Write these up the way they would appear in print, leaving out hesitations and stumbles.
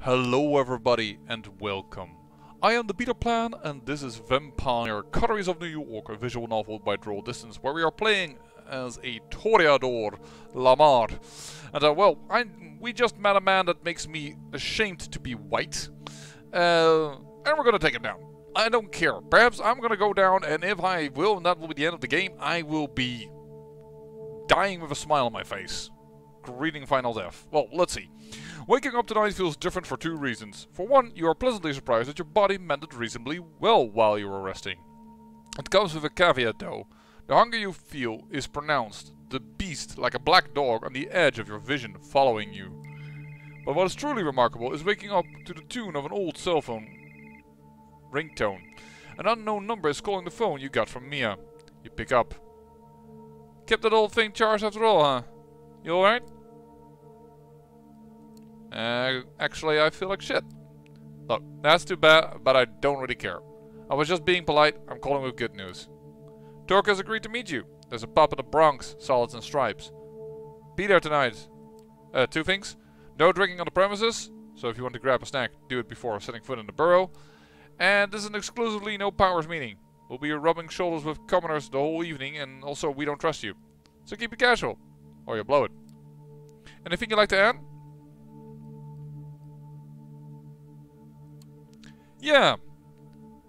Hello everybody and welcome. I am the Beta Plan and this is Vampire Coteries of New York, a visual novel by Draw Distance, where we are playing as a Toreador Lamar. And we just met a man that makes me ashamed to be white. And we're gonna take him down. I don't care. Perhaps I'm gonna go down, and if I will, and that will be the end of the game, I will be dying with a smile on my face. Greeting final death. Well, let's see. Waking up tonight feels different for two reasons. For one, you are pleasantly surprised that your body mended reasonably well while you were resting. It comes with a caveat though. The hunger you feel is pronounced, the beast like a black dog on the edge of your vision following you. But what is truly remarkable is waking up to the tune of an old cell phone ringtone. An unknown number is calling the phone you got from Mia. You pick up. Kept that old thing charged after all, huh? You alright? Actually, I feel like shit. Look, that's too bad, but I don't really care. I was just being polite. I'm calling with good news. Torque has agreed to meet you. There's a pub in the Bronx, solids and stripes. Be there tonight. Two things. No drinking on the premises, so if you want to grab a snack, do it before setting foot in the borough. And this is an exclusively no powers meeting. We'll be rubbing shoulders with commoners the whole evening, and also we don't trust you. So keep it casual, or you'll blow it. Anything you'd like to add? Yeah,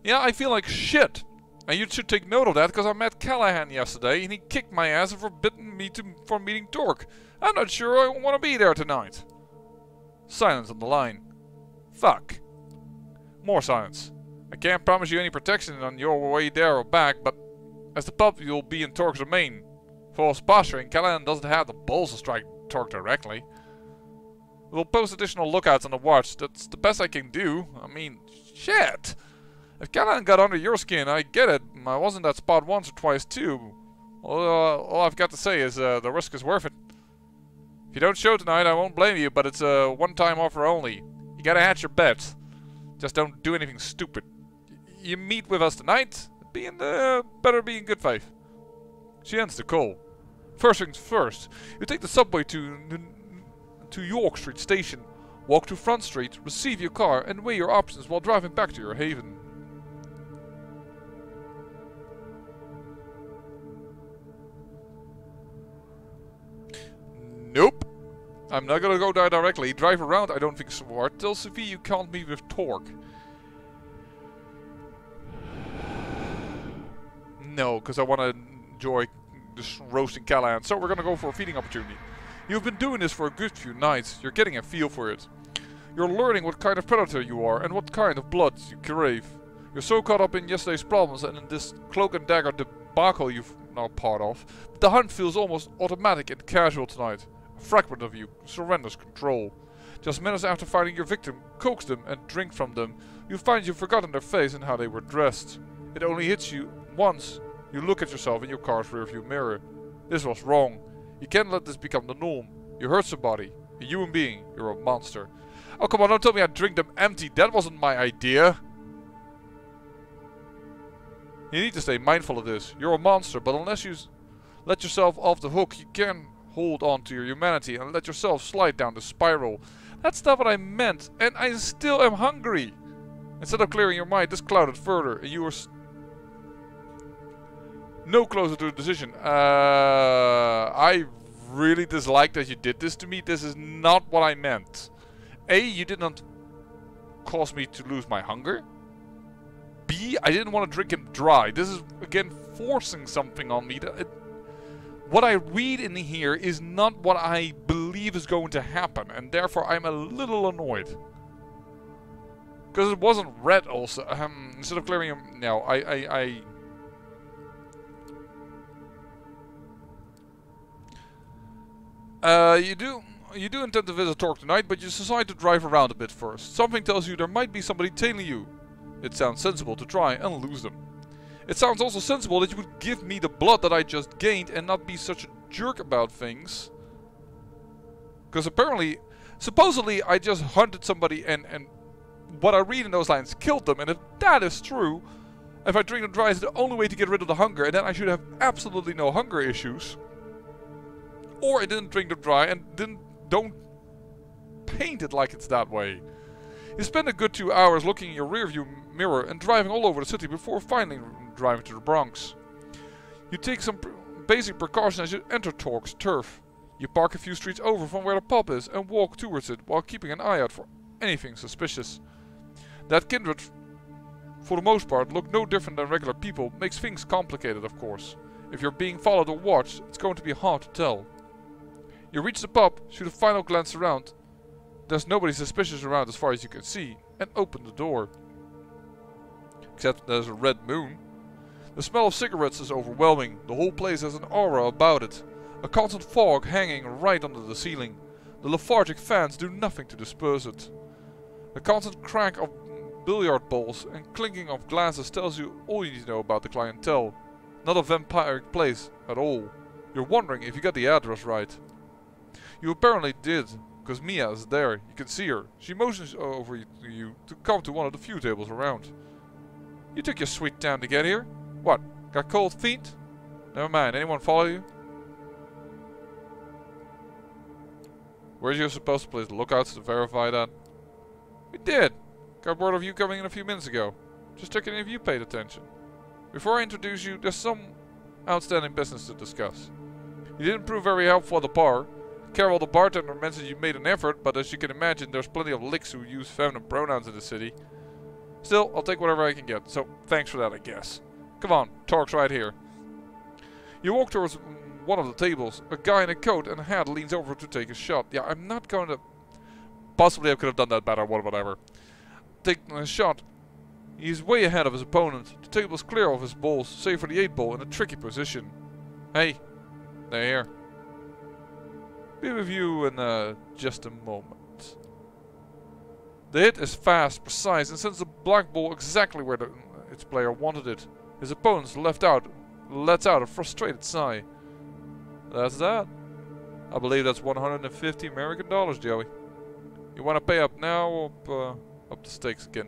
I feel like shit. And you should take note of that, because I met Callahan yesterday, and he kicked my ass and forbidden me from meeting Torque. I'm not sure I want to be there tonight. Silence on the line. Fuck. More silence. I can't promise you any protection on your way there or back, but as the pub you'll be in Torque's domain. False posturing, Callahan doesn't have the balls to strike Torque directly. We'll post additional lookouts on the watch. That's the best I can do. I mean, shit. If Callahan got under your skin, I get it. I was in that spot once or twice too. All I've got to say is the risk is worth it. If you don't show tonight, I won't blame you, but it's a one-time offer only. You gotta hatch your bets. Just don't do anything stupid. You meet with us tonight. Better be in good faith. She ends the call. First things first. You take the subway to York Street Station, walk to Front Street, receive your car, and weigh your options while driving back to your haven. Nope. I'm not gonna go there directly. Drive around, I don't think smart. Tell Sophie you can't meet with Torque. No, because I want to enjoy this roasting Callahan, so we're gonna go for a feeding opportunity. You've been doing this for a good few nights. You're getting a feel for it. You're learning what kind of predator you are and what kind of blood you crave. You're so caught up in yesterday's problems and in this cloak and dagger debacle you've now part of, that the hunt feels almost automatic and casual tonight. A fragment of you surrenders control. Just minutes after finding your victim, coax them and drink from them, you find you've forgotten their face and how they were dressed. It only hits you once. You look at yourself in your car's rearview mirror. This was wrong. You can't let this become the norm. You hurt somebody. A human being. You're a monster. Oh, come on, don't tell me I drink them empty. That wasn't my idea. You need to stay mindful of this. You're a monster, but unless you let yourself off the hook, you can hold on to your humanity and let yourself slide down the spiral. That's not what I meant, and I still am hungry. Instead of clearing your mind, this clouded further, and you were no closer to a decision. I really dislike that you did this to me. This is not what I meant. A, you did not cause me to lose my hunger. B, I didn't want to drink him dry. This is, again, forcing something on me. What I read in here is not what I believe is going to happen, and therefore I'm a little annoyed. Because it wasn't red also. Instead of clearing him... No, You do intend to visit Torque tonight, but you decide to drive around a bit first. Something tells you there might be somebody tailing you. It sounds sensible to try and lose them. It sounds also sensible that you would give me the blood that I just gained and not be such a jerk about things. Because supposedly I just hunted somebody and what I read in those lines killed them. And if that is true, if I drink them dry, it's the only way to get rid of the hunger. And then I should have absolutely no hunger issues. Or I didn't drink them dry and don't paint it like it's that way. You spend a good 2 hours looking in your rearview mirror and driving all over the city before finally driving to the Bronx. You take some basic precautions as you enter Torque's turf. You park a few streets over from where the pub is and walk towards it while keeping an eye out for anything suspicious. That kindred, for the most part, look no different than regular people, makes things complicated, of course. If you're being followed or watched, it's going to be hard to tell. You reach the pub, shoot a final glance around. There's nobody suspicious around as far as you can see, and open the door. Except there's a red moon. The smell of cigarettes is overwhelming. The whole place has an aura about it. A constant fog hanging right under the ceiling. The lethargic fans do nothing to disperse it. The constant crack of billiard balls and clinking of glasses tells you all you need to know about the clientele. Not a vampiric place at all. You're wondering if you got the address right. You apparently did, because Mia is there. You can see her. She motions over to you to come to one of the few tables around. You took your sweet time to get here. What, got cold feet? Never mind, anyone follow you? Where's you supposed to place the lookouts to verify that? We did. Got word of you coming in a few minutes ago. Just checking if you paid attention. Before I introduce you, there's some outstanding business to discuss. You didn't prove very helpful at the bar. Carol, the bartender, mentioned you made an effort, but as you can imagine, there's plenty of licks who use feminine pronouns in the city. Still, I'll take whatever I can get, so thanks for that, I guess. Come on, Torque's right here. You walk towards one of the tables. A guy in a coat and a hat leans over to take a shot. Yeah, I'm not going to... Possibly I could have done that better, whatever. Taking a shot. He's way ahead of his opponent. The table's clear of his balls, save for the 8-ball in a tricky position. Hey, they're here. Be with you in just a moment. The hit is fast, precise, and sends the black ball exactly where its player wanted it. His opponent lets out a frustrated sigh. That's that. I believe that's 150 American dollars, Joey. You want to pay up now or up the stakes again?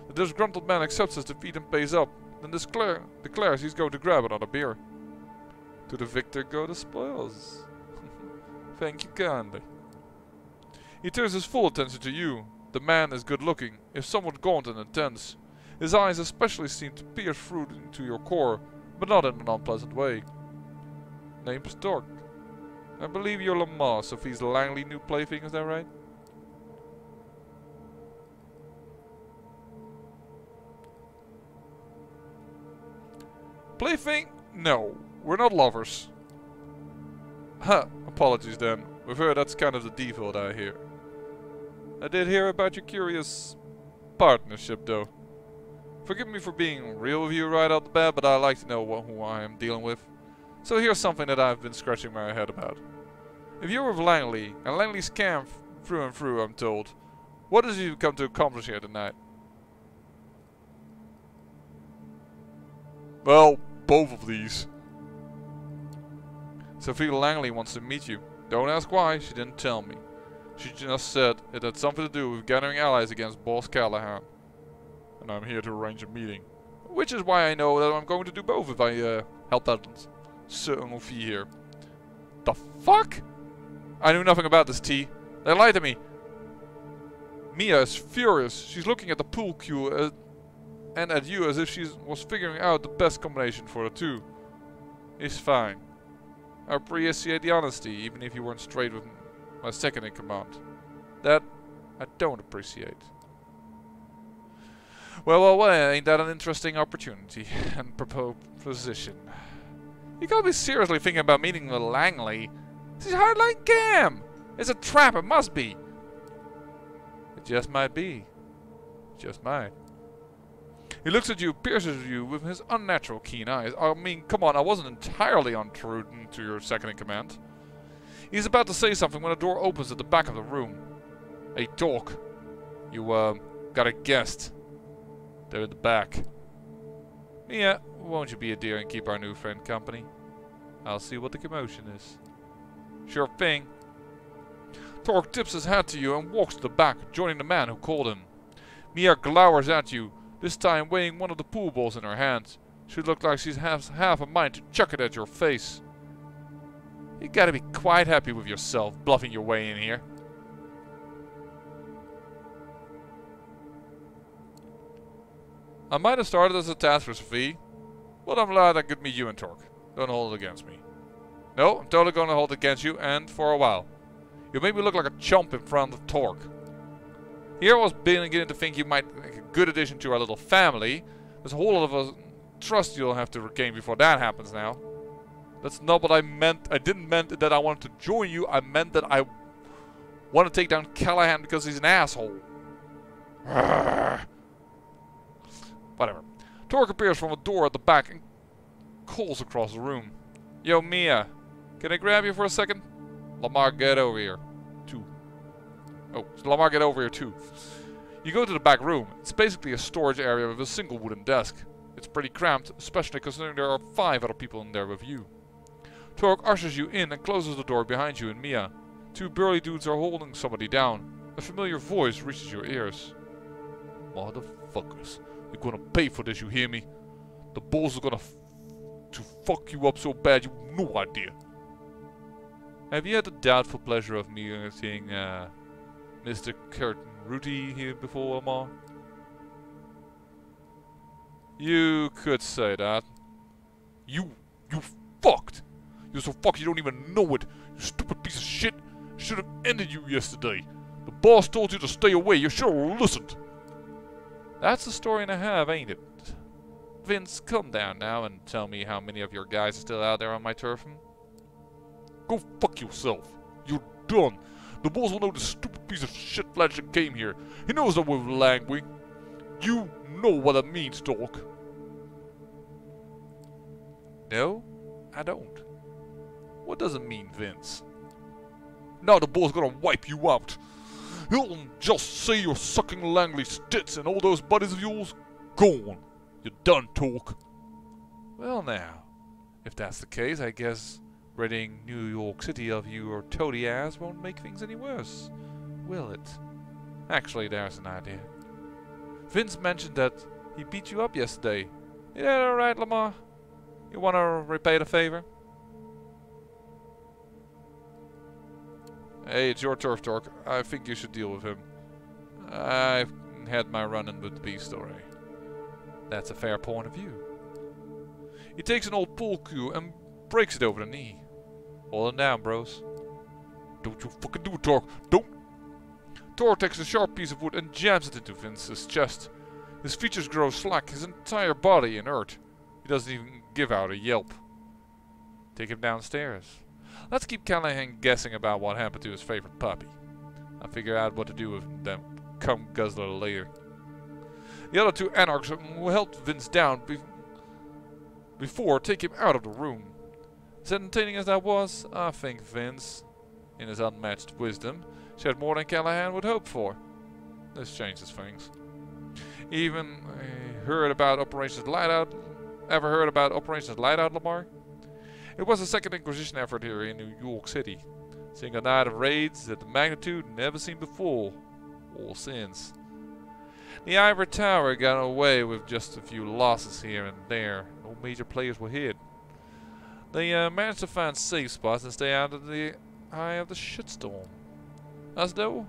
The disgruntled man accepts his defeat and pays up, then declares he's going to grab another beer. To the victor go the spoils. Thank you kindly. He turns his full attention to you. The man is good looking, if somewhat gaunt and intense. His eyes especially seem to pierce through into your core, but not in an unpleasant way. Name's Torque. I believe you're Lamar, Sophie's Langley new plaything, is that right? Plaything? No, we're not lovers. Huh, apologies then. With her that's kind of the default I hear. I did hear about your curious partnership though. Forgive me for being real with you right out the bat, but I like to know who I am dealing with. So here's something that I've been scratching my head about. If you're with Langley, and Langley's scam through and through, I'm told, what does he come to accomplish here tonight? Well, both of these. Sophie Langley wants to meet you. Don't ask why, she didn't tell me. She just said it had something to do with gathering allies against Boss Callahan. And I'm here to arrange a meeting. Which is why I know that I'm going to do both if I help out Sophie here. The fuck? I knew nothing about this, T. They lied to me. Mia is furious. She's looking at the pool cue and at you as if she was figuring out the best combination for the two. It's fine. I appreciate the honesty, even if you weren't straight with my second in command. That I don't appreciate. Well, ain't that an interesting opportunity and proposition? You gotta be seriously thinking about meeting with Langley. This is hardline scam. It's a trap, it must be. It just might be. Just might. He looks at you, pierces you with his unnatural keen eyes. I mean, come on, I wasn't entirely untrue to your second in command. He's about to say something when a door opens at the back of the room. Hey, Torque. You, got a guest. They're at the back. Yeah, won't you be a dear and keep our new friend company? I'll see what the commotion is. Sure thing. Torque tips his hat to you and walks to the back, joining the man who called him. Mia glowers at you, this time weighing one of the pool balls in her hand. She looks like she has half a mind to chuck it at your face. You gotta be quite happy with yourself, bluffing your way in here. I might have started as a task force fee, but I'm glad I could meet you and Torque. Don't hold it against me. No, I'm totally gonna hold it against you, and for a while. You made me look like a chump in front of Torque. Here I was beginning to think you might make a good addition to our little family. There's a whole lot of trust you'll have to regain before that happens now. That's not what I meant. I didn't mean that I wanted to join you. I meant that I want to take down Callahan because he's an asshole. Whatever. Torque appears from a door at the back and calls across the room. Yo, Mia. Can I grab you for a second? Lamar, get over here. Oh, Lamar, get over here too. You go to the back room. It's basically a storage area with a single wooden desk. It's pretty cramped, especially considering there are 5 other people in there with you. Torque ushers you in and closes the door behind you and Mia. 2 burly dudes are holding somebody down. A familiar voice reaches your ears. Motherfuckers. You're gonna pay for this, you hear me? The boss are gonna to fuck you up so bad you have no idea. Have you had the doubtful pleasure of meeting Mr. Curtin Ruti here before, Lamar? You could say that. You fucked! You're so fucked you don't even know it! You stupid piece of shit! Should have ended you yesterday. The boss told you to stay away, you should have listened! That's the story and a half, ain't it? Vince, come down now and tell me how many of your guys are still out there on my turf. Go fuck yourself. You're done. The boss will know the stupid piece of shit Fletcher came here. He knows that we're languing. You know what it means, Torque. No, I don't. What does it mean, Vince? Now the boss gonna wipe you out. He'll just say you're sucking Langley stits and all those buddies of yours gone. You're done, Torque. Well now, if that's the case, I guess ridding New York City of your toady ass won't make things any worse, will it? Actually, there's an idea. Vince mentioned that he beat you up yesterday. Is that alright, Lamar? You wanna repay the favor? Hey, it's your turf, Torque. I think you should deal with him. I've had my run-in with the beast already. That's a fair point of view. He takes an old pool cue and breaks it over the knee. Hold him down, bros. Don't you fucking do it, Torque. Don't! Torque takes a sharp piece of wood and jams it into Vince's chest. His features grow slack, his entire body inert. He doesn't even give out a yelp. Take him downstairs. Let's keep Callahan guessing about what happened to his favorite puppy. I'll figure out what to do with them cum guzzler later. The other 2 anarchs who held Vince down before take him out of the room. As entertaining as that was, I think Vince, in his unmatched wisdom, shared more than Callahan would hope for. This changes things. Even heard about Operations Lightout? Ever heard about Operations Lightout, Lamar? It was a second Inquisition effort here in New York City. Seeing a night of raids at the magnitude never seen before, or since. The Ivory Tower got away with just a few losses here and there. No major players were hit. They managed to find safe spots and stay out of the eye of the shitstorm. Us though,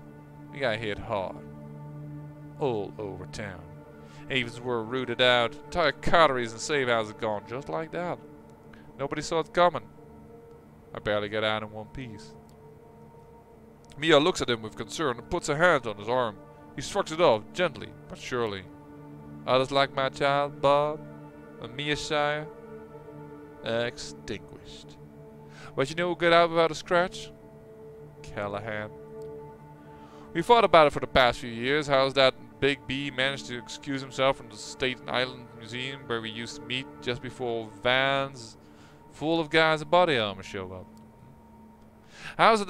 we got hit hard. All over town. Havens were rooted out. Entire coteries and safe houses gone just like that. Nobody saw it coming. I barely got out in one piece. Mia looks at him with concern and puts her hand on his arm. He shrugs it off, gently, but surely. Others like my child, Bob, and Mia Shire, extinguished. But you know who got out without a scratch? Callahan. We thought about it for the past few years. How's that Big B managed to excuse himself from the Staten Island Museum where we used to meet just before vans full of guys in body armor show up? How's it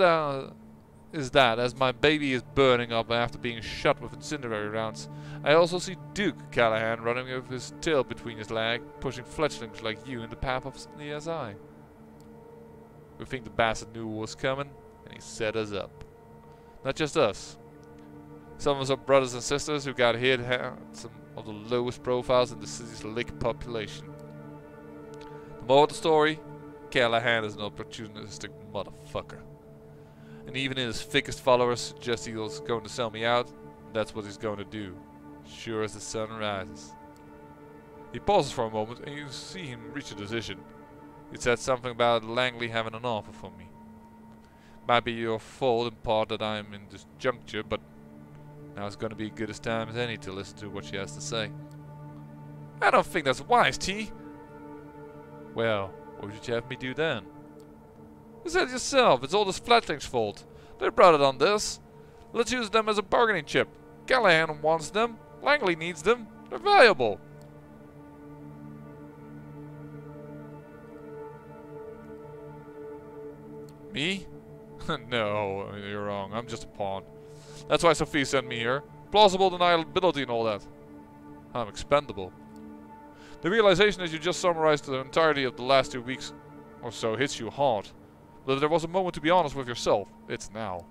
is that as my baby is burning up after being shot with incendiary rounds? I also see Duke Callahan running with his tail between his legs, pushing fledglings like you in the path of the SI. We think the bastard knew what was coming, and he set us up. Not just us. Some of us are brothers and sisters who got hit at some of the lowest profiles in the city's lick population. The moral of the story, Callahan is an opportunistic motherfucker. And even in his thickest followers suggest he was going to sell me out, and that's what he's going to do. Sure as the sun rises. He pauses for a moment and you see him reach a decision. He said something about Langley having an offer for me. Might be your fault in part that I'm in this juncture, but now it's gonna be as good a time as any to listen to what she has to say. I don't think that's wise, T. Well, what would you have me do then? You said it yourself, it's all this Fledgling's fault. They brought it on this. Let's use them as a bargaining chip. Callahan wants them, Langley needs them, they're valuable. Me? No, you're wrong, I'm just a pawn. That's why Sophie sent me here. Plausible deniability and all that. I'm expendable. The realization that you just summarized the entirety of the last 2 weeks or so hits you hard. But if there was a moment to be honest with yourself, it's now.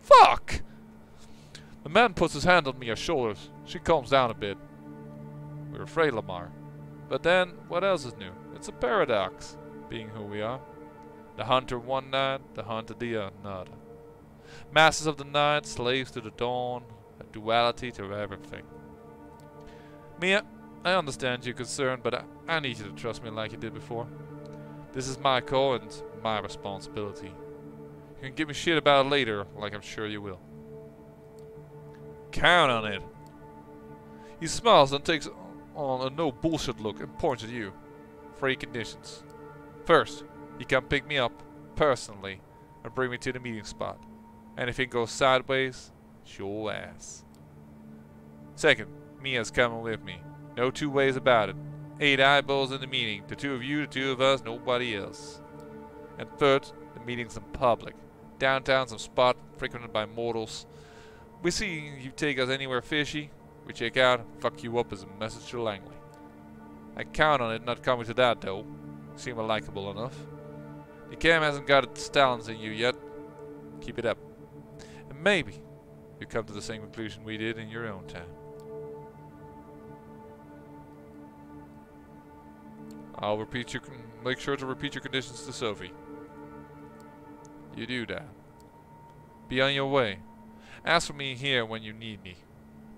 Fuck! The man puts his hand on Mia's shoulders. She calms down a bit. We're afraid, Lamar. But then, what else is new? It's a paradox, being who we are. The hunter one night, the hunted the another. Masters of the night, slaves to the dawn, a duality to everything. Mia, I understand your concern, but I need you to trust me like you did before. This is my call and my responsibility. You can give me shit about it later, like I'm sure you will. Count on it. He smiles and takes on a no bullshit look and points at you. 3 conditions. First, you can pick me up, personally, and bring me to the meeting spot. Anything goes sideways, it's your ass. Second, Mia's coming with me. No 2 ways about it. 8 eyeballs in the meeting. The 2 of you, the 2 of us, nobody else. And third, the meeting's in public. Downtown, some spot frequented by mortals. We see you take us anywhere fishy. We check out and fuck you up as a message to Langley. I count on it not coming to that though. You seem likable enough. The cam hasn't got its talents in you yet. Keep it up. And maybe you come to the same conclusion we did in your own time. I'll make sure to repeat your conditions to Sophie. You do that. Be on your way. Ask for me here when you need me.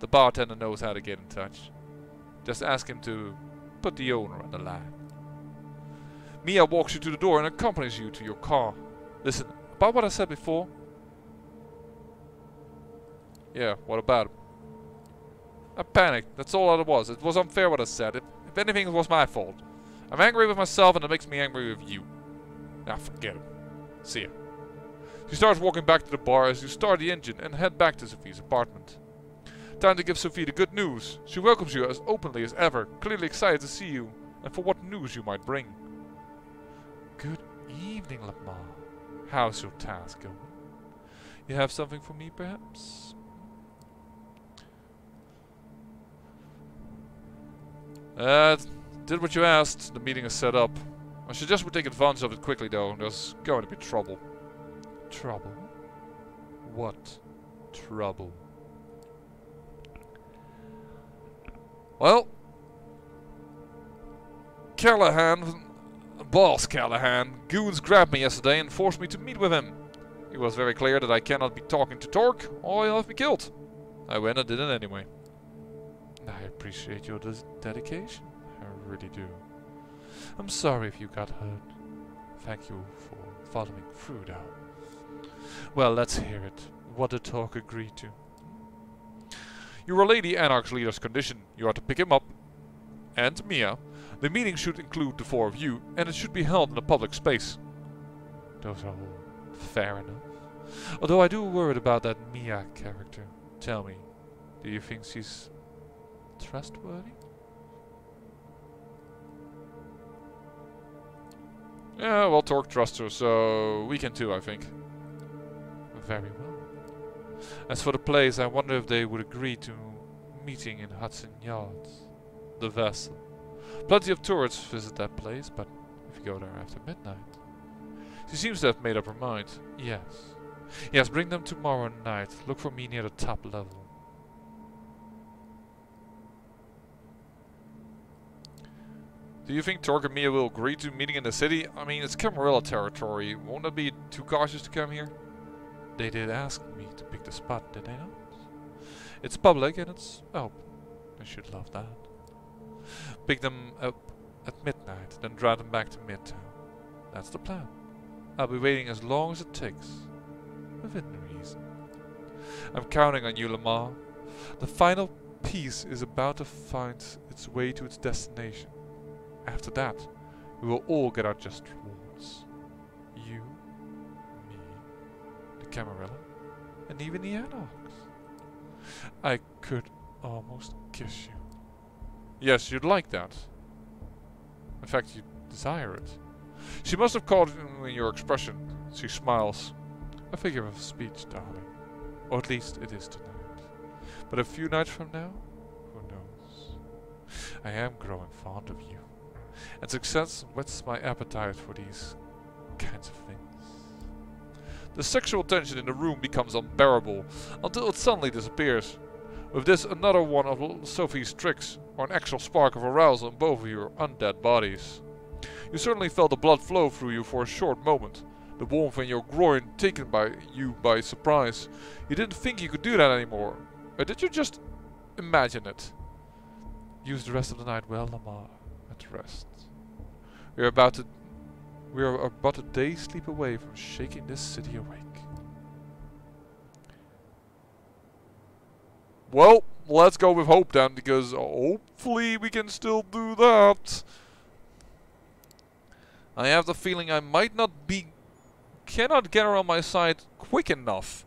The bartender knows how to get in touch. Just ask him to put the owner on the line. Mia walks you to the door and accompanies you to your car. Listen, about what I said before? Yeah, what about it? I panicked, that's all it was. It was unfair what I said. If anything, it was my fault. I'm angry with myself and it makes me angry with you. Now forget it. See ya. She starts walking back to the bar as you start the engine and head back to Sophie's apartment. Time to give Sophie the good news. She welcomes you as openly as ever, clearly excited to see you and for what news you might bring. Good evening, Lamar. How's your task going? You have something for me, perhaps? Did what you asked. The meeting is set up. I suggest we take advantage of it quickly, though. There's going to be trouble. Trouble? What trouble? Well, Callahan, Boss Callahan, goons grabbed me yesterday and forced me to meet with him. It was very clear that I cannot be talking to Torque or he'll have me killed. I went and did it anyway. I appreciate your dedication. I really do. I'm sorry if you got hurt. Thank you for following through though. Well, let's hear it. What did Torque agree to? You are Lady Anarch's leader's condition. You are to pick him up. And Mia. The meeting should include the 4 of you, and it should be held in a public space. Those are all fair enough. Although I do worry about that Mia character. Tell me, do you think she's trustworthy? Yeah, well, Torque trusts her, so we can too, I think. Very well. As for the place, I wonder if they would agree to meeting in Hudson Yards. The vessel. Plenty of tourists visit that place, but if you go there after midnight. She seems to have made up her mind. Yes. Yes, bring them tomorrow night. Look for me near the top level. Do you think Torque and Mia will agree to meeting in the city? I mean, it's Camarilla territory. Won't it be too cautious to come here? They did ask me to pick the spot, did they not? It's public and it's open. I should love that. Pick them up at midnight, then drive them back to Midtown. That's the plan. I'll be waiting as long as it takes. Within reason. I'm counting on you, Lamar. The final piece is about to find its way to its destination. After that, we will all get our just rewards. You, me, the Camarilla, and even the Anarchs. I could almost kiss you. Yes, you'd like that. In fact, you desire it. She must have caught in your expression. She smiles. A figure of speech, darling. Or at least it is tonight. But a few nights from now, who knows? I am growing fond of you. And success whets my appetite for these kinds of things. The sexual tension in the room becomes unbearable, until it suddenly disappears. With this, another one of Sophie's tricks, or an actual spark of arousal in both of your undead bodies. You certainly felt the blood flow through you for a short moment, the warmth in your groin taken you by surprise. You didn't think you could do that anymore, or did you just imagine it? Use the rest of the night well, Lamar, at rest. We are about a day's sleep away from shaking this city awake. Well, let's go with hope then, because hopefully we can still do that. I have the feeling I cannot get her on my side quick enough.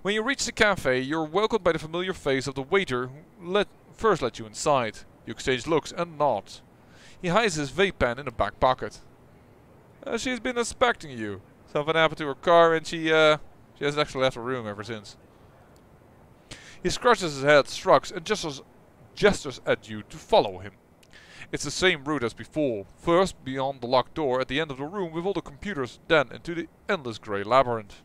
When you reach the cafe, you're welcomed by the familiar face of the waiter who first let you inside. You exchange looks and nods. He hides his vape pen in the back pocket. She's been inspecting you. Something happened to her car and she hasn't actually left the room ever since. He scratches his head, shrugs, and gestures at you to follow him. It's the same route as before. First, beyond the locked door at the end of the room with all the computers, then into the endless grey labyrinth.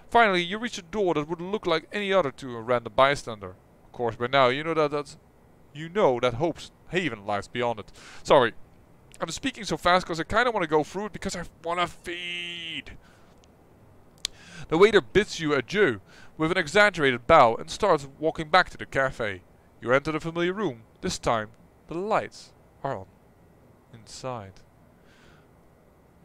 Finally, you reach a door that would look like any other to a random bystander. Of course, by now you know that Hope's haven lies beyond it. Sorry, I'm speaking so fast because I kind of want to go through it because I want to feed. The waiter bids you adieu with an exaggerated bow and starts walking back to the cafe. You enter the familiar room. This time, the lights are on inside.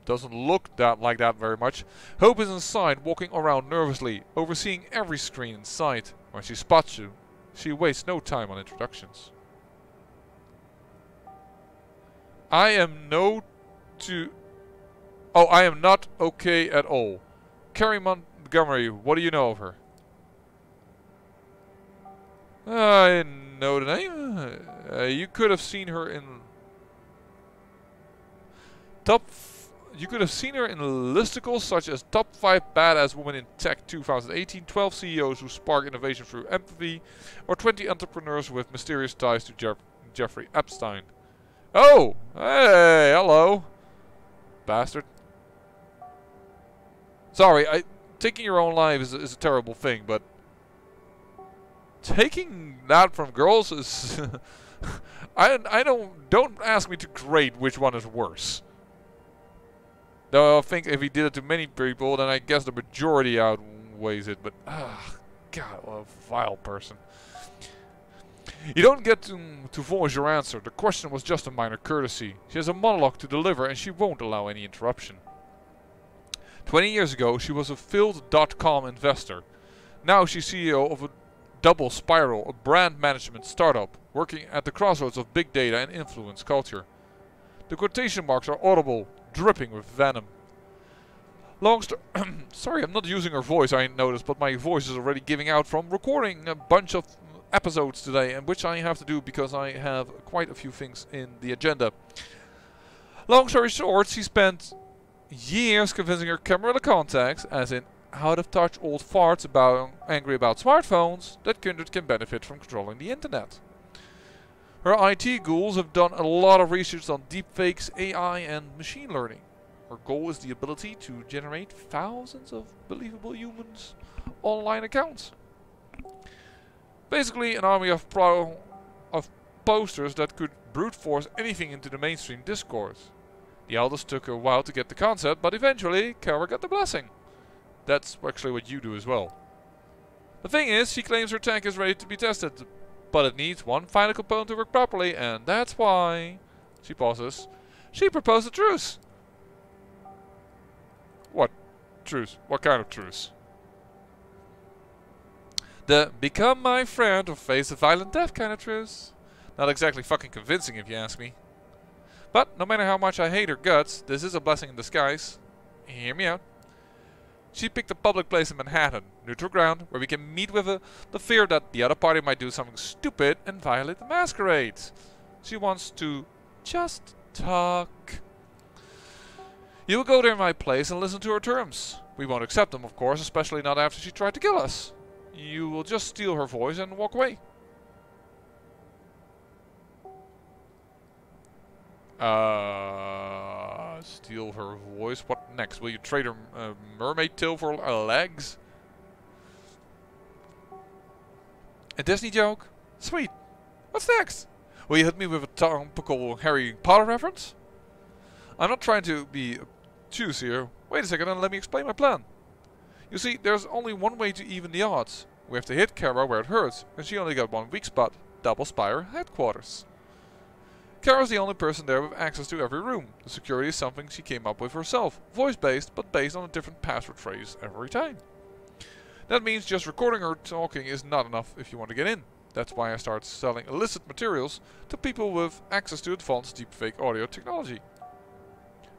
Doesn't look like that very much. Hope is inside, walking around nervously, overseeing every screen in sight. When she spots you, she wastes no time on introductions. I am not okay at all. Carrie Montgomery, what do you know of her? I know the name. You could have seen her in listicles such as Top 5 Badass Women in Tech 2018, 12 CEOs who spark innovation through empathy, or 20 entrepreneurs with mysterious ties to Jeffrey Epstein. Oh! Hey, hello! Bastard. Sorry, taking your own life is a terrible thing, but taking that from girls is... don't ask me to grade which one is worse. Though I think if he did it to many people, then I guess the majority outweighs it, but God, what a vile person. You don't get to voice your answer. The question was just a minor courtesy. She has a monologue to deliver and she won't allow any interruption. 20 years ago, she was a failed .com investor. Now she's CEO of a Double Spiral, a brand management startup, working at the crossroads of big data and influence culture. The quotation marks are audible, dripping with venom. Sorry, I'm not using her voice, I noticed, but my voice is already giving out from recording a bunch of episodes today, and which I have to do because I have quite a few things in the agenda. Long story short, she spent years convincing her Camarilla contacts, as in out-of-touch old farts angry about smartphones, that Kindred can benefit from controlling the internet. Her IT ghouls have done a lot of research on deepfakes, AI and machine learning. Her goal is the ability to generate thousands of believable humans' online accounts. Basically an army of posters that could brute force anything into the mainstream discourse. The elders took a while to get the concept, but eventually Kara got the blessing. That's actually what you do as well. The thing is, she claims her tech is ready to be tested. But it needs one final component to work properly, and that's why... She pauses. She proposed a truce. What truce? What kind of truce? The become my friend or face a violent death kind of truce. Not exactly fucking convincing if you ask me. But no matter how much I hate her guts, this is a blessing in disguise. Hear me out. She picked a public place in Manhattan, neutral ground, where we can meet with the fear that the other party might do something stupid and violate the masquerade. She wants to just talk. You will go there in my place and listen to her terms. We won't accept them, of course, especially not after she tried to kill us. You will just steal her voice and walk away. Steal her voice? What next? Will you trade her mermaid tail for legs? A Disney joke? Sweet. What's next? Will you hit me with a topical Harry Potter reference? I'm not trying to be obtuse here. Wait a second and let me explain my plan. You see, there's only one way to even the odds. We have to hit Kara where it hurts, and she only got one weak spot. Double Spire headquarters. Kara's the only person there with access to every room. The security is something she came up with herself. Voice-based, but based on a different password phrase every time. That means just recording her talking is not enough if you want to get in. That's why I start selling illicit materials to people with access to advanced deepfake audio technology.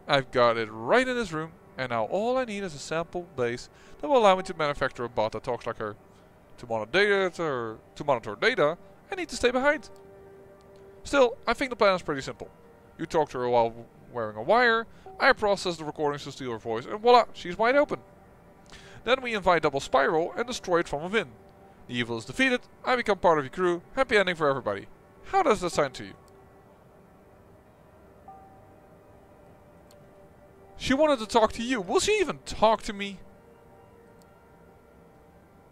I've got it right in this room, and now all I need is a sample base that will allow me to manufacture a bot that talks like her. To monitor data, I need to stay behind. Still, I think the plan is pretty simple. You talk to her while wearing a wire, I process the recordings to steal her voice, and voila, she's wide open. Then we invite Double Spiral and destroy it from within. The evil is defeated, I become part of your crew, happy ending for everybody. How does that sound to you? She wanted to talk to you. Will she even talk to me?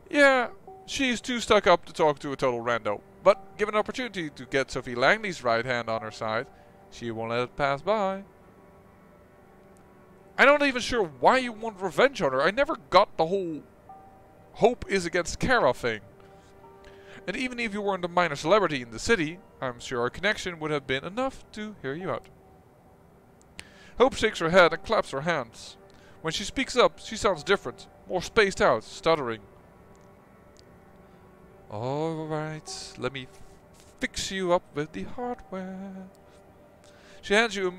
Yeah, she's too stuck up to talk to a total rando. But given an opportunity to get Sophie Langley's right hand on her side, she won't let it pass by. I'm not even sure why you want revenge on her. I never got the whole hope is against Kara thing. And even if you weren't a minor celebrity in the city, I'm sure our connection would have been enough to hear you out. Hope shakes her head and claps her hands. When she speaks up, she sounds different, more spaced out, stuttering. Alright, let me fix you up with the hardware. She hands you a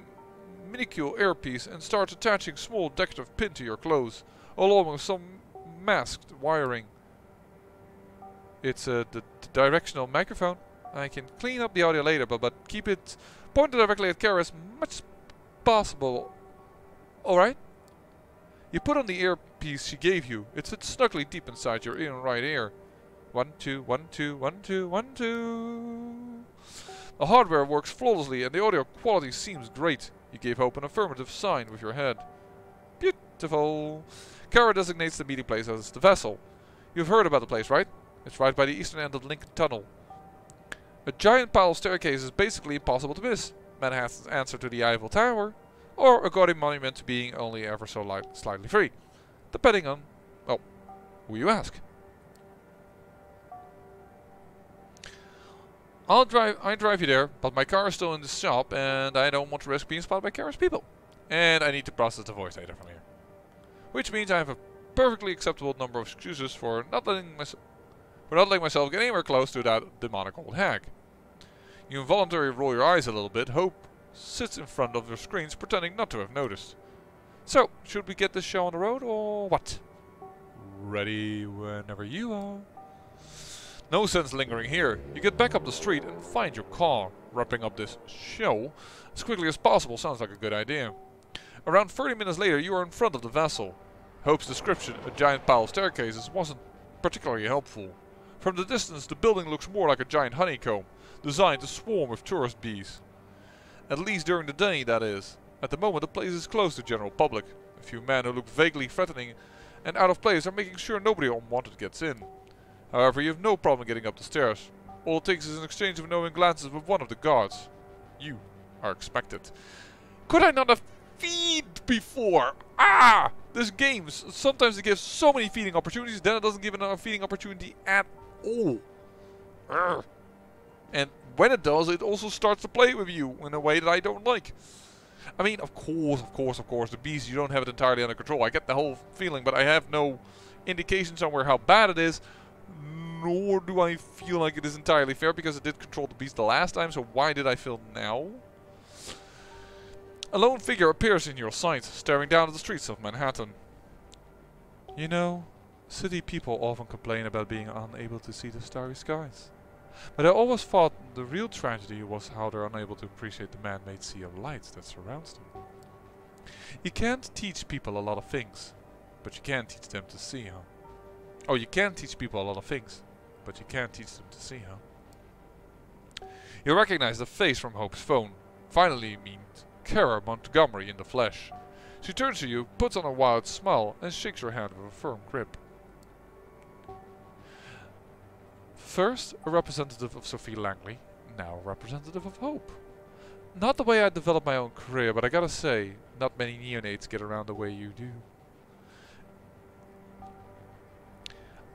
minuscule earpiece and starts attaching small decorative pin to your clothes, along with some masked wiring. It's the directional microphone. I can clean up the audio later, but keep it pointed directly at Kara as much as possible. Alright? You put on the earpiece she gave you. It fits snugly deep inside your right ear. 1, 2, 1, 2, 1, 2, 1, 2. The hardware works flawlessly and the audio quality seems great. You gave Hope an affirmative sign with your head. Beautiful. Kara designates the meeting place as the vessel. You've heard about the place, right? It's right by the eastern end of the Lincoln Tunnel. A giant pile of staircases is basically impossible to miss. Manhattan's answer to the Eiffel Tower, or a gaudy monument to being only ever so slightly free. Depending on, well, who you ask. I drive you there, but my car is still in the shop and I don't want to risk being spotted by Kara's people. And I need to process the voice data from here. Which means I have a perfectly acceptable number of excuses for not letting myself get anywhere close to that demonic old hag. You involuntarily roll your eyes a little bit. Hope sits in front of your screens pretending not to have noticed. So, should we get this show on the road or what? Ready whenever you are. No sense lingering here. You get back up the street and find your car. Wrapping up this show as quickly as possible sounds like a good idea. Around 30 minutes later you are in front of the vessel. Hope's description, a giant pile of staircases, wasn't particularly helpful. From the distance the building looks more like a giant honeycomb, designed to swarm with tourist bees. At least during the day, that is. At the moment the place is closed to general public. A few men who look vaguely threatening and out of place are making sure nobody unwanted gets in. However, you have no problem getting up the stairs. All it takes is an exchange of knowing glances with one of the guards. You are expected. Could I not have feed before? Ah! This game, sometimes it gives so many feeding opportunities, then it doesn't give another feeding opportunity at all. Urgh. And when it does, it also starts to play with you in a way that I don't like. I mean, of course, the beast, you don't have it entirely under control. I get the whole feeling, but I have no indication somewhere how bad it is. Nor do I feel like it is entirely fair, because it did control the beast the last time, so why did I feel now? A lone figure appears in your sight, staring down at the streets of Manhattan. You know, city people often complain about being unable to see the starry skies. But I always thought the real tragedy was how they're unable to appreciate the man-made sea of light that surrounds them. You can't teach people a lot of things, but you can teach them to see, huh? Oh, you can teach people a lot of things, but you can't teach them to see, huh? You recognize the face from Hope's phone. Finally means Kara Montgomery in the flesh. She turns to you, puts on a wild smile, and shakes your hand with a firm grip. First, a representative of Sophie Langley, now a representative of Hope. Not the way I developed my own career, but I gotta say, not many neonates get around the way you do.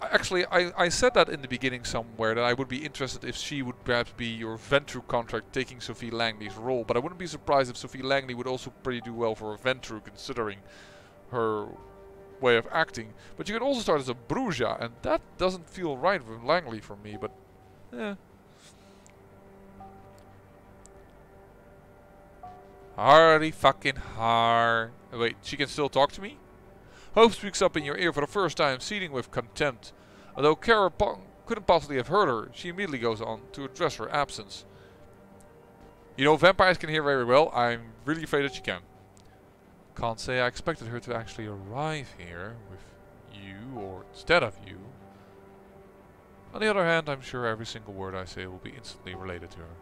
Actually, I said that in the beginning somewhere, that I would be interested if she would perhaps be your Ventru contract taking Sophie Langley's role, but I wouldn't be surprised if Sophie Langley would also pretty do well for a Ventru, considering her way of acting. But you can also start as a Bruja, and that doesn't feel right with Langley for me, but eh. Hardy fucking har. Wait, she can still talk to me? Hope speaks up in your ear for the first time, seething with contempt. Although Kara couldn't possibly have heard her, she immediately goes on to address her absence. You know, vampires can hear very well. I'm really afraid that she can. Can't say I expected her to actually arrive here with you, or instead of you. On the other hand, I'm sure every single word I say will be instantly related to her.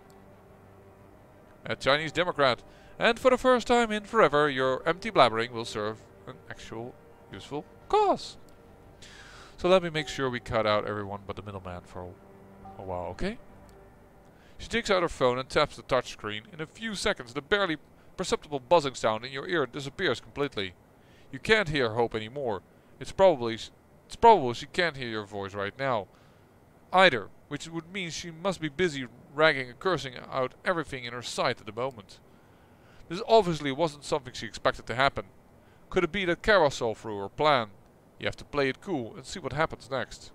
A Chinese Democrat, and for the first time in forever, your empty blabbering will serve an actual useful cause. So let me make sure we cut out everyone but the middleman for a while, okay? She takes out her phone and taps the touchscreen. In a few seconds, the barely perceptible buzzing sound in your ear disappears completely. You can't hear Hope anymore. It's probable she can't hear your voice right now either, which would mean she must be busy ragging and cursing out everything in her sight at the moment. This obviously wasn't something she expected to happen. Could it be that Kara saw through her plan? You have to play it cool and see what happens next.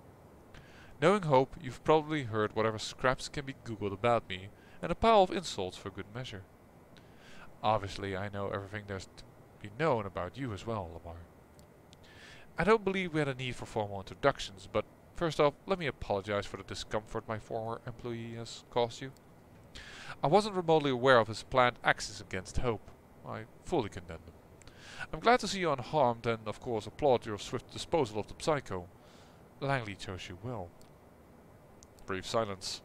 Knowing Hope, you've probably heard whatever scraps can be googled about me, and a pile of insults for good measure. Obviously, I know everything there's to be known about you as well, Lamar. I don't believe we had a need for formal introductions, but first off, let me apologize for the discomfort my former employee has caused you. I wasn't remotely aware of his planned axes against Hope. I fully condemn them. I'm glad to see you unharmed and, of course, applaud your swift disposal of the psycho. Langley chose you well. Brief silence.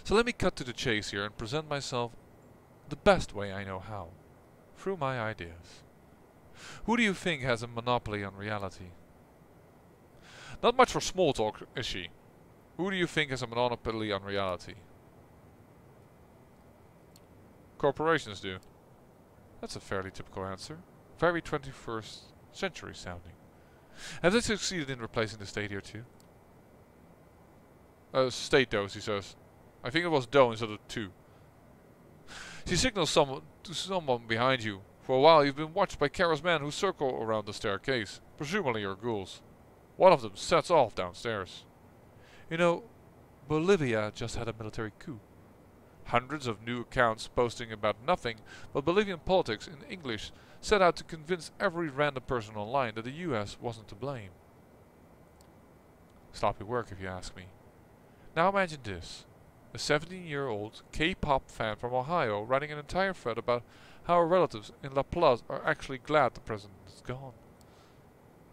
So let me cut to the chase here and present myself the best way I know how. Through my ideas. Who do you think has a monopoly on reality? Not much for small talk, is she? Who do you think has a monopoly on reality? Corporations do. That's a fairly typical answer. Very 21st century sounding. Have they succeeded in replacing the state here too? State though, she says. I think it was do instead of to. She signals to someone behind you. For a while you've been watched by Kara's men who circle around the staircase. Presumably your ghouls. One of them sets off downstairs. You know, Bolivia just had a military coup. Hundreds of new accounts posting about nothing but Bolivian politics in English set out to convince every random person online that the US wasn't to blame. Sloppy work if you ask me. Now imagine this. A 17-year-old K-pop fan from Ohio writing an entire thread about how her relatives in La Plaza are actually glad the president is gone.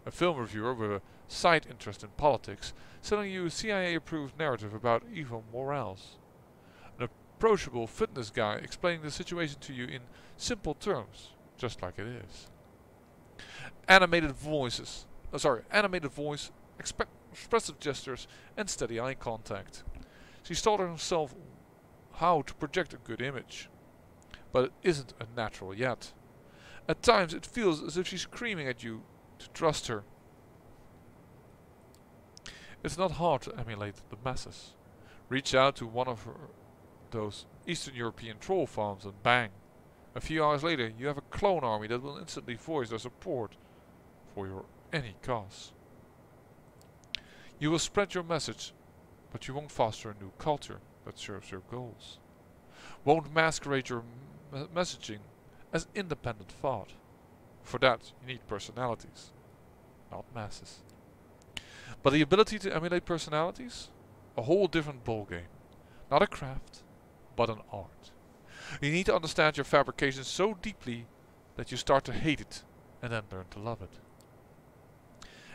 A film reviewer with a side interest in politics selling you a CIA-approved narrative about Evo Morales. An approachable fitness guy explaining the situation to you in simple terms, just like it is. Animated voice, expressive gestures, and steady eye contact. She's taught herself how to project a good image, but it isn't a natural yet. At times it feels as if she's screaming at you to trust her. It's not hard to emulate the masses. Reach out to one of those Eastern European troll farms and bang. A few hours later you have a clone army that will instantly voice their support for your any cause. You will spread your message, but you won't foster a new culture that serves your goals. Won't masquerade your messaging as independent thought. For that you need personalities, not masses. But the ability to emulate personalities? A whole different ballgame. Not a craft, but an art. You need to understand your fabrication so deeply that you start to hate it and then learn to love it.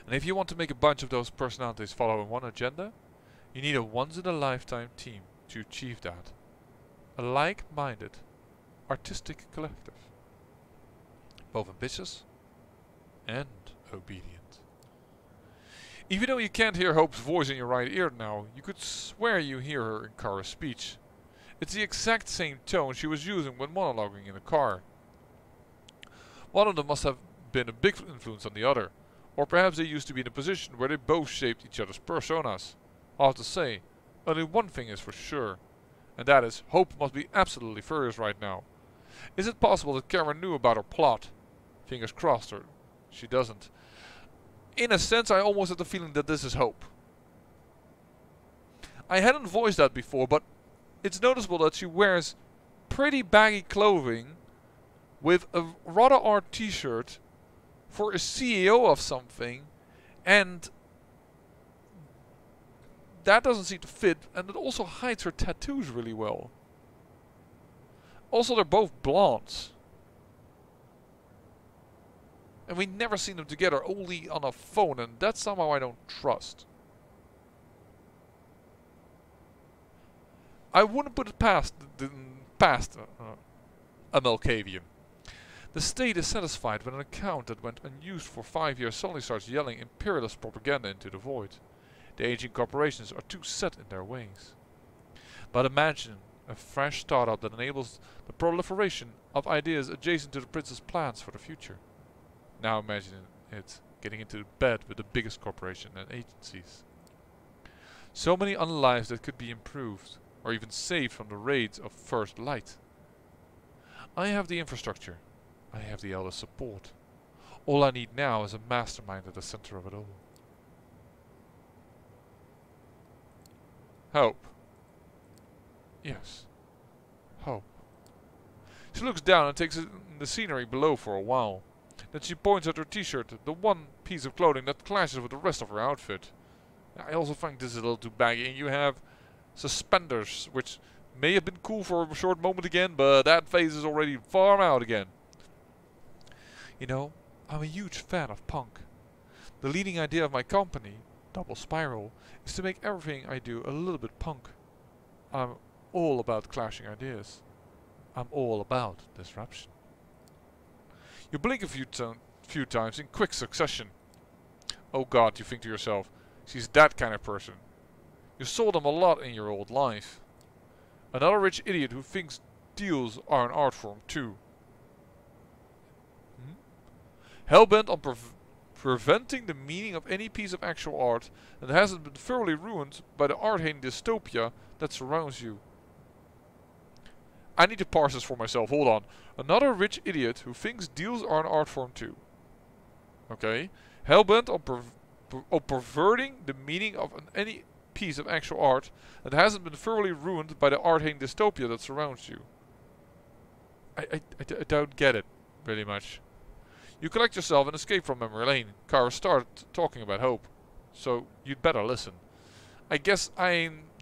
And if you want to make a bunch of those personalities follow one agenda, you need a once-in-a-lifetime team to achieve that. A like-minded, artistic collective. Both ambitious and obedient. Even though you can't hear Hope's voice in your right ear now, you could swear you hear her in Kara's speech. It's the exact same tone she was using when monologuing in the car. One of them must have been a big influence on the other, or perhaps they used to be in a position where they both shaped each other's personas. Hard to say, only one thing is for sure, and that is Hope must be absolutely furious right now. Is it possible that Kara knew about her plot? Fingers crossed her. She doesn't. In a sense, I almost had the feeling that this is Hope. I hadn't voiced that before, but it's noticeable that she wears pretty baggy clothing with a rather odd t-shirt for a CEO of something, and that doesn't seem to fit, and it also hides her tattoos really well. Also, they're both blondes. And we never seen them together, only on a phone, and that somehow I don't trust. I wouldn't put it past a Malkavian. The state is satisfied when an account that went unused for 5 years suddenly starts yelling imperialist propaganda into the void. The aging corporations are too set in their ways. But imagine a fresh startup that enables the proliferation of ideas adjacent to the prince's plans for the future. Now imagine it getting into bed with the biggest corporation and agencies. So many unlives that could be improved, or even saved from the raids of First Light. I have the infrastructure. I have the elder support. All I need now is a mastermind at the center of it all. Hope. Yes. Hope. She looks down and takes in the scenery below for a while. Then she points at her t-shirt, the one piece of clothing that clashes with the rest of her outfit. I also think this is a little too baggy, and you have suspenders, which may have been cool for a short moment again, but that phase is already far out again. You know, I'm a huge fan of punk. The leading idea of my company, Double Spiral, is to make everything I do a little bit punk. I'm all about clashing ideas. I'm all about disruption. You blink a few times in quick succession. Oh god, you think to yourself, she's that kind of person. You saw them a lot in your old life. Another rich idiot who thinks deals are an art form too. Hellbent on preventing the meaning of any piece of actual art that hasn't been thoroughly ruined by the art-hating dystopia that surrounds you. I need to parse this for myself, hold on. Another rich idiot who thinks deals are an art form too. Okay. Hellbent on perverting the meaning of any piece of actual art that hasn't been thoroughly ruined by the art-hating dystopia that surrounds you. I don't get it, really much. You collect yourself and escape from memory lane. Kara started talking about Hope, so you'd better listen. I guess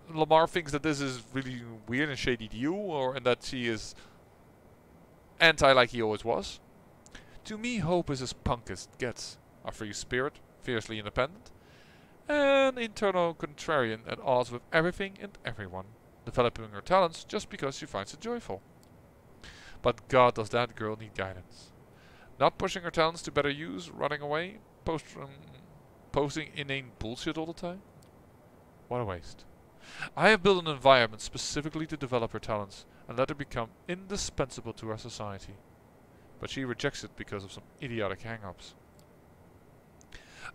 Lamar thinks that this is really weird and shady to you, and that she is anti like he always was. To me, Hope is as punk as it gets. A free spirit, fiercely independent, an internal contrarian at odds with everything and everyone, developing her talents just because she finds it joyful. But God, does that girl need guidance. Not pushing her talents to better use, running away, posting inane bullshit all the time? What a waste. I have built an environment specifically to develop her talents and let her become indispensable to our society. But she rejects it because of some idiotic hang-ups.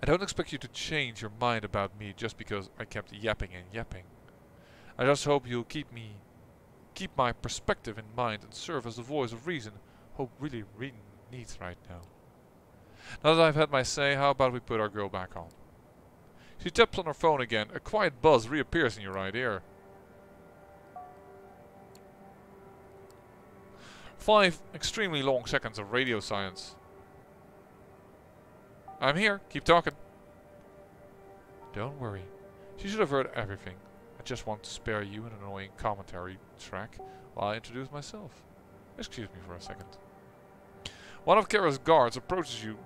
I don't expect you to change your mind about me just because I kept yapping and yapping. I just hope you'll keep my perspective in mind and serve as the voice of reason. Hope really needs right now. Now that I've had my say, how about we put our girl back on? She taps on her phone again. A quiet buzz reappears in your right ear. 5 extremely long seconds of radio silence. I'm here. Keep talking. Don't worry. She should have heard everything. I just want to spare you an annoying commentary track while I introduce myself. Excuse me for a second. One of Kara's guards approaches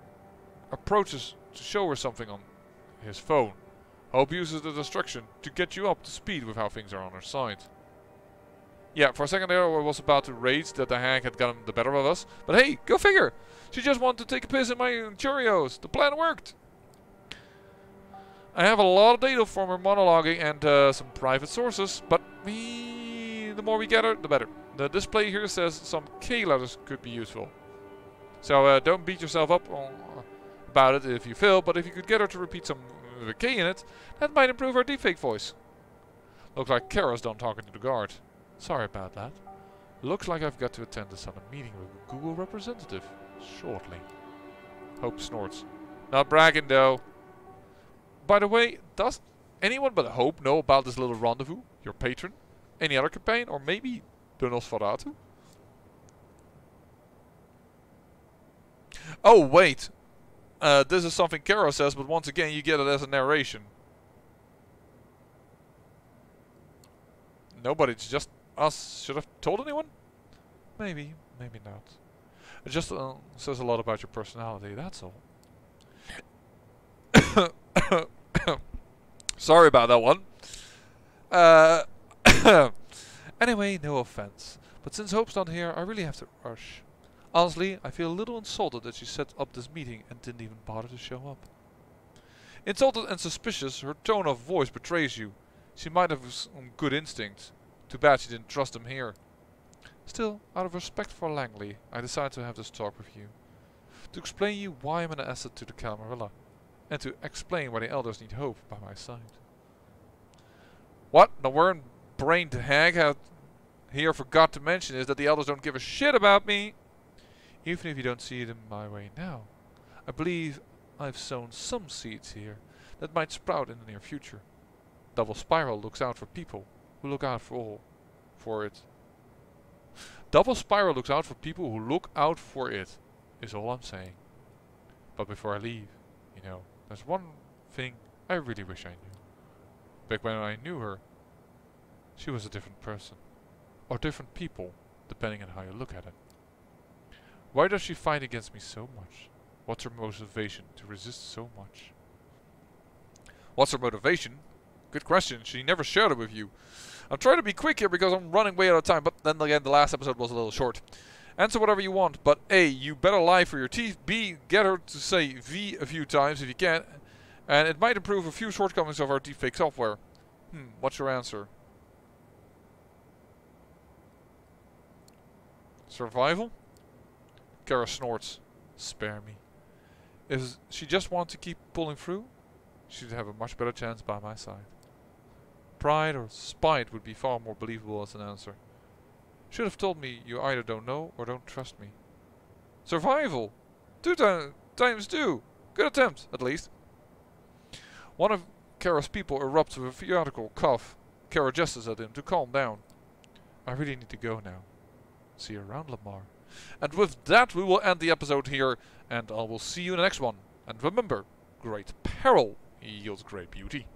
to show her something on his phone. Hope uses the distraction to get you up to speed with how things are on her side. Yeah, for a second there I was about to rage that the hag had gotten the better of us. But hey, go figure! She just wanted to take a piss in my Cheerios. The plan worked! I have a lot of data from her monologuing and some private sources, but the more we gather, the better. The display here says some K letters could be useful. So don't beat yourself up about it if you fail, but if you could get her to repeat some with a K in it, that might improve her deepfake voice. Looks like Kara's done talking to the guard. Sorry about that. Looks like I've got to attend a sudden meeting with a Google representative shortly. Hope snorts. Not bragging though. By the way, does anyone but Hope know about this little rendezvous? Your patron? Any other campaign? Or maybe the Nosferatu? Oh wait. This is something Kara says, but once again you get it as a narration. Nobody, it's just us. Should have told anyone? Maybe, maybe not. It just says a lot about your personality, that's all. Sorry about that one. Anyway, no offense. But since Hope's not here, I really have to rush. Honestly, I feel a little insulted that she set up this meeting and didn't even bother to show up. Insulted and suspicious, her tone of voice betrays you. She might have some good instincts. Too bad she didn't trust them here. Still, out of respect for Langley, I decided to have this talk with you. To explain you why I'm an asset to the Camarilla. And to explain why the elders need Hope by my side. What the worm-brained hag had here forgot to mention is that the elders don't give a shit about me. Even if you don't see it in my way now. I believe I've sown some seeds here that might sprout in the near future. Double Spiral looks out for people who look out for it. Double Spiral looks out for people who look out for it, is all I'm saying. But before I leave, you know, there's one thing I really wish I knew. Back when I knew her, she was a different person. Or different people, depending on how you look at it. Why does she fight against me so much? What's her motivation to resist so much? What's her motivation? Good question. She never shared it with you. I'm trying to be quick here because I'm running way out of time. But then again, the last episode was a little short. Answer whatever you want. But A, you better lie for your teeth. B, get her to say V a few times if you can. And it might improve a few shortcomings of our deepfake software. What's your answer? Survival? Kara snorts. Spare me. If she just wants to keep pulling through, she'd have a much better chance by my side. Pride or spite would be far more believable as an answer. Should have told me you either don't know or don't trust me. Survival! 2 times 2! Good attempt, at least. One of Kara's people erupts with a theatrical cough. Kara gestures at him to calm down. I really need to go now. See you around, Lamar. And with that, we will end the episode here, and I will see you in the next one. And remember, great peril yields great beauty.